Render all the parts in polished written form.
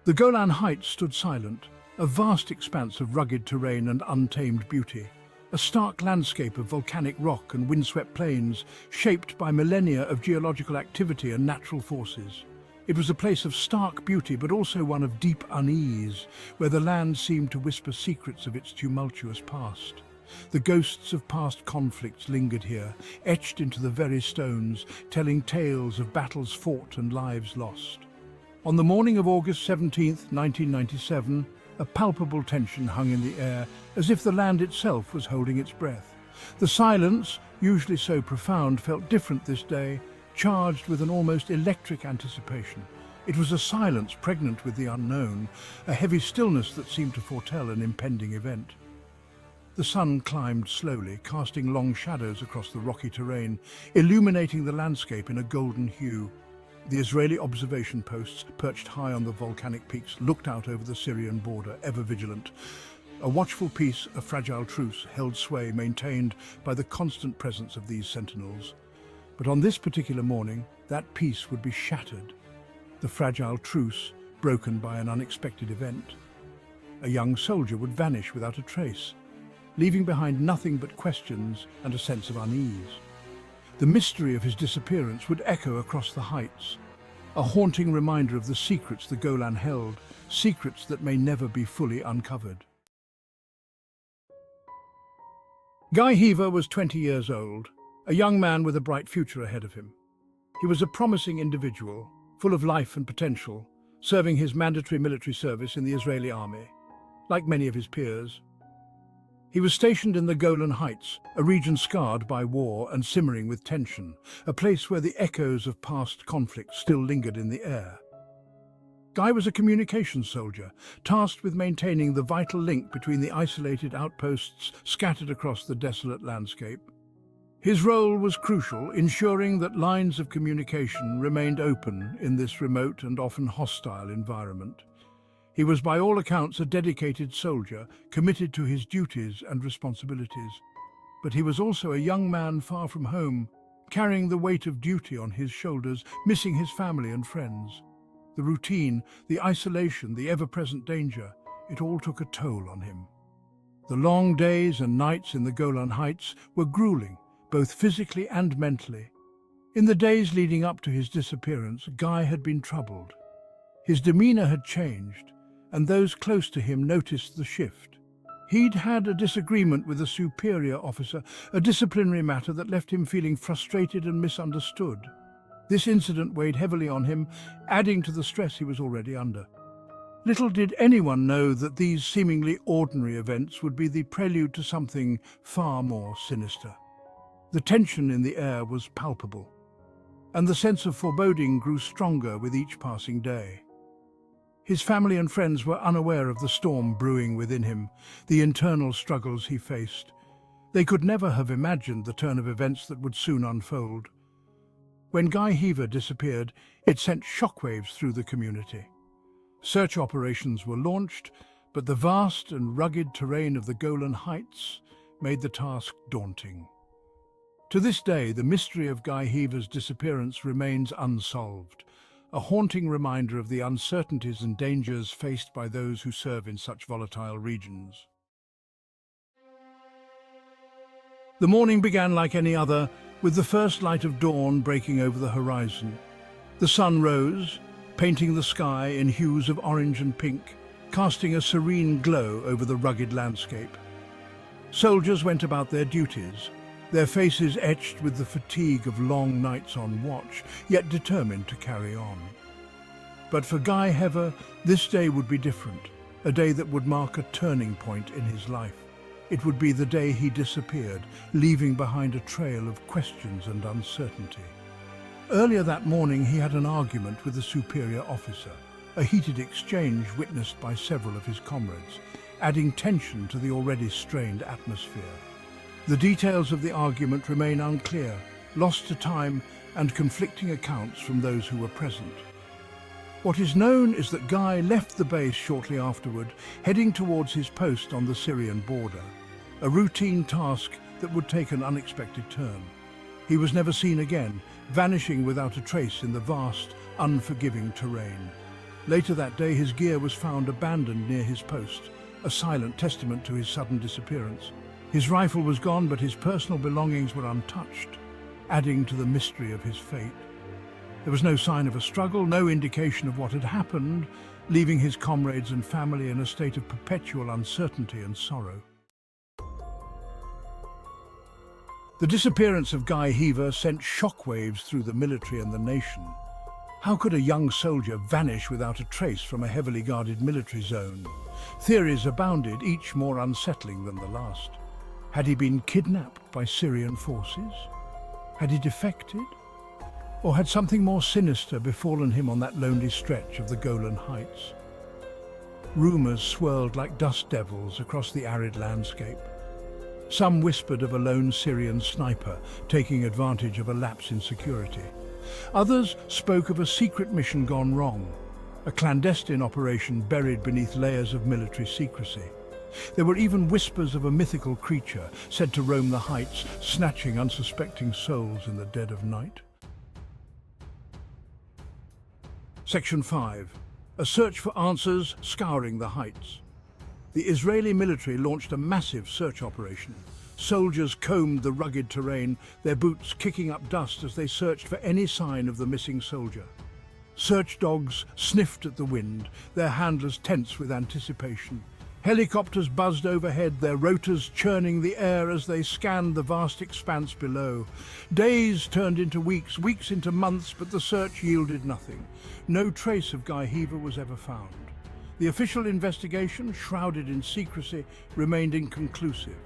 The Golan Heights stood silent, a vast expanse of rugged terrain and untamed beauty, a stark landscape of volcanic rock and windswept plains shaped by millennia of geological activity and natural forces. It was a place of stark beauty, but also one of deep unease, where the land seemed to whisper secrets of its tumultuous past. The ghosts of past conflicts lingered here, etched into the very stones, telling tales of battles fought and lives lost. On the morning of August 17th, 1997, a palpable tension hung in the air, as if the land itself was holding its breath. The silence, usually so profound, felt different this day, charged with an almost electric anticipation. It was a silence pregnant with the unknown, a heavy stillness that seemed to foretell an impending event. The sun climbed slowly, casting long shadows across the rocky terrain, illuminating the landscape in a golden hue. The Israeli observation posts, perched high on the volcanic peaks, looked out over the Syrian border, ever vigilant. A watchful peace, a fragile truce, held sway, maintained by the constant presence of these sentinels. But on this particular morning, that peace would be shattered, the fragile truce broken by an unexpected event. A young soldier would vanish without a trace, leaving behind nothing but questions and a sense of unease. The mystery of his disappearance would echo across the heights, a haunting reminder of the secrets the Golan held, secrets that may never be fully uncovered. Guy Hever was 20 years old, a young man with a bright future ahead of him. He was a promising individual, full of life and potential, serving his mandatory military service in the Israeli army. Like many of his peers, he was stationed in the Golan Heights, a region scarred by war and simmering with tension, a place where the echoes of past conflicts still lingered in the air. Guy was a communications soldier, tasked with maintaining the vital link between the isolated outposts scattered across the desolate landscape. His role was crucial, ensuring that lines of communication remained open in this remote and often hostile environment. He was by all accounts a dedicated soldier, committed to his duties and responsibilities. But he was also a young man far from home, carrying the weight of duty on his shoulders, missing his family and friends. The routine, the isolation, the ever-present danger, it all took a toll on him. The long days and nights in the Golan Heights were grueling, both physically and mentally. In the days leading up to his disappearance, Guy had been troubled. His demeanor had changed, and those close to him noticed the shift. He'd had a disagreement with a superior officer, a disciplinary matter that left him feeling frustrated and misunderstood. This incident weighed heavily on him, adding to the stress he was already under. Little did anyone know that these seemingly ordinary events would be the prelude to something far more sinister. The tension in the air was palpable, and the sense of foreboding grew stronger with each passing day. His family and friends were unaware of the storm brewing within him, the internal struggles he faced. They could never have imagined the turn of events that would soon unfold. When Guy Hever disappeared, it sent shockwaves through the community. Search operations were launched, but the vast and rugged terrain of the Golan Heights made the task daunting. To this day, the mystery of Guy Hever's disappearance remains unsolved, a haunting reminder of the uncertainties and dangers faced by those who serve in such volatile regions. The morning began like any other, with the first light of dawn breaking over the horizon. The sun rose, painting the sky in hues of orange and pink, casting a serene glow over the rugged landscape. Soldiers went about their duties, their faces etched with the fatigue of long nights on watch, yet determined to carry on. But for Guy Hever, this day would be different, a day that would mark a turning point in his life. It would be the day he disappeared, leaving behind a trail of questions and uncertainty. Earlier that morning, he had an argument with a superior officer, a heated exchange witnessed by several of his comrades, adding tension to the already strained atmosphere. The details of the argument remain unclear, lost to time and conflicting accounts from those who were present. What is known is that Guy left the base shortly afterward, heading towards his post on the Syrian border, a routine task that would take an unexpected turn. He was never seen again, vanishing without a trace in the vast, unforgiving terrain. Later that day, his gear was found abandoned near his post, a silent testament to his sudden disappearance. His rifle was gone, but his personal belongings were untouched, adding to the mystery of his fate. There was no sign of a struggle, no indication of what had happened, leaving his comrades and family in a state of perpetual uncertainty and sorrow. The disappearance of Guy Hever sent shockwaves through the military and the nation. How could a young soldier vanish without a trace from a heavily guarded military zone? Theories abounded, each more unsettling than the last. Had he been kidnapped by Syrian forces? Had he defected? Or had something more sinister befallen him on that lonely stretch of the Golan Heights? Rumors swirled like dust devils across the arid landscape. Some whispered of a lone Syrian sniper taking advantage of a lapse in security. Others spoke of a secret mission gone wrong, a clandestine operation buried beneath layers of military secrecy. There were even whispers of a mythical creature said to roam the heights, snatching unsuspecting souls in the dead of night. Section 5. A search for answers scouring the heights. The Israeli military launched a massive search operation. Soldiers combed the rugged terrain, their boots kicking up dust as they searched for any sign of the missing soldier. Search dogs sniffed at the wind, their handlers tense with anticipation. Helicopters buzzed overhead, their rotors churning the air as they scanned the vast expanse below. Days turned into weeks, weeks into months, but the search yielded nothing. No trace of Guy Hever was ever found. The official investigation, shrouded in secrecy, remained inconclusive.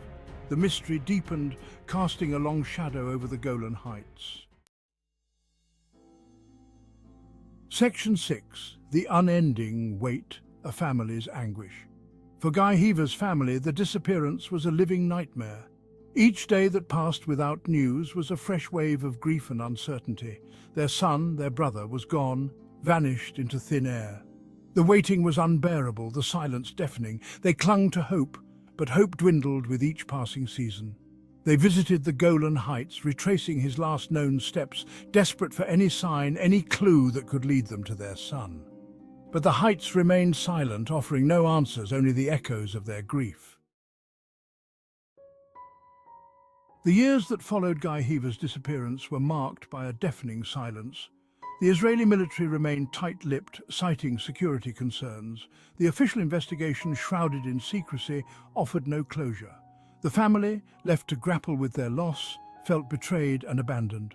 The mystery deepened, casting a long shadow over the Golan Heights. Section 6. The unending weight, a family's anguish. For Guy Hever's family, the disappearance was a living nightmare. Each day that passed without news was a fresh wave of grief and uncertainty. Their son, their brother, was gone, vanished into thin air. The waiting was unbearable, the silence deafening. They clung to hope, but hope dwindled with each passing season. They visited the Golan Heights, retracing his last known steps, desperate for any sign, any clue that could lead them to their son. But the heights remained silent, offering no answers, only the echoes of their grief. The years that followed Guy Hever's disappearance were marked by a deafening silence. The Israeli military remained tight-lipped, citing security concerns. The official investigation, shrouded in secrecy, offered no closure. The family, left to grapple with their loss, felt betrayed and abandoned.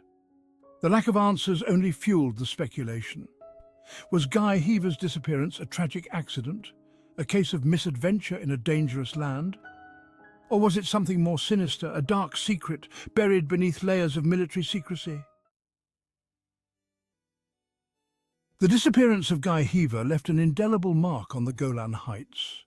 The lack of answers only fueled the speculation. Was Guy Hever's disappearance a tragic accident, a case of misadventure in a dangerous land? Or was it something more sinister, a dark secret buried beneath layers of military secrecy? The disappearance of Guy Hever left an indelible mark on the Golan Heights.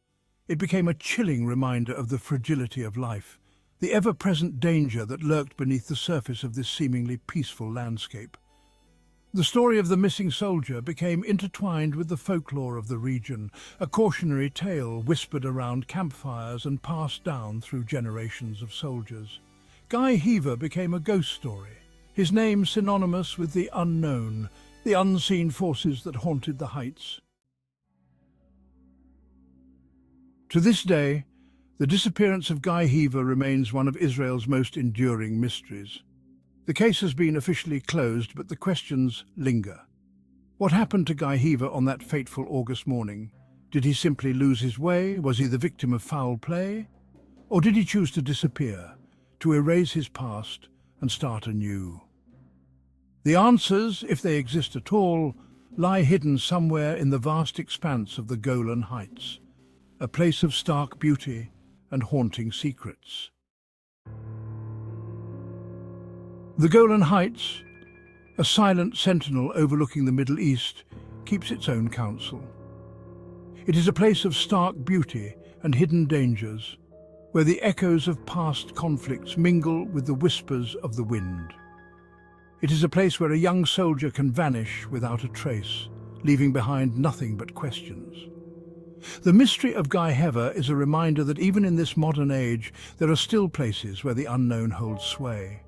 It became a chilling reminder of the fragility of life, the ever-present danger that lurked beneath the surface of this seemingly peaceful landscape. The story of the missing soldier became intertwined with the folklore of the region, a cautionary tale whispered around campfires and passed down through generations of soldiers. Guy Hever became a ghost story, his name synonymous with the unknown, the unseen forces that haunted the heights. To this day, the disappearance of Guy Hever remains one of Israel's most enduring mysteries. The case has been officially closed, but the questions linger. What happened to Guy Hever on that fateful August morning? Did he simply lose his way? Was he the victim of foul play? Or did he choose to disappear, to erase his past and start anew? The answers, if they exist at all, lie hidden somewhere in the vast expanse of the Golan Heights, a place of stark beauty and haunting secrets. The Golan Heights, a silent sentinel overlooking the Middle East, keeps its own counsel. It is a place of stark beauty and hidden dangers, where the echoes of past conflicts mingle with the whispers of the wind. It is a place where a young soldier can vanish without a trace, leaving behind nothing but questions. The mystery of Guy Hever is a reminder that even in this modern age, there are still places where the unknown holds sway.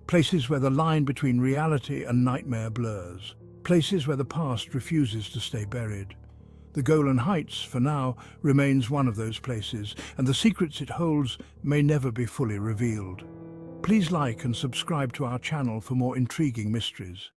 Places where the line between reality and nightmare blurs. Places where the past refuses to stay buried. The Golan Heights, for now, remains one of those places, and the secrets it holds may never be fully revealed. Please like and subscribe to our channel for more intriguing mysteries.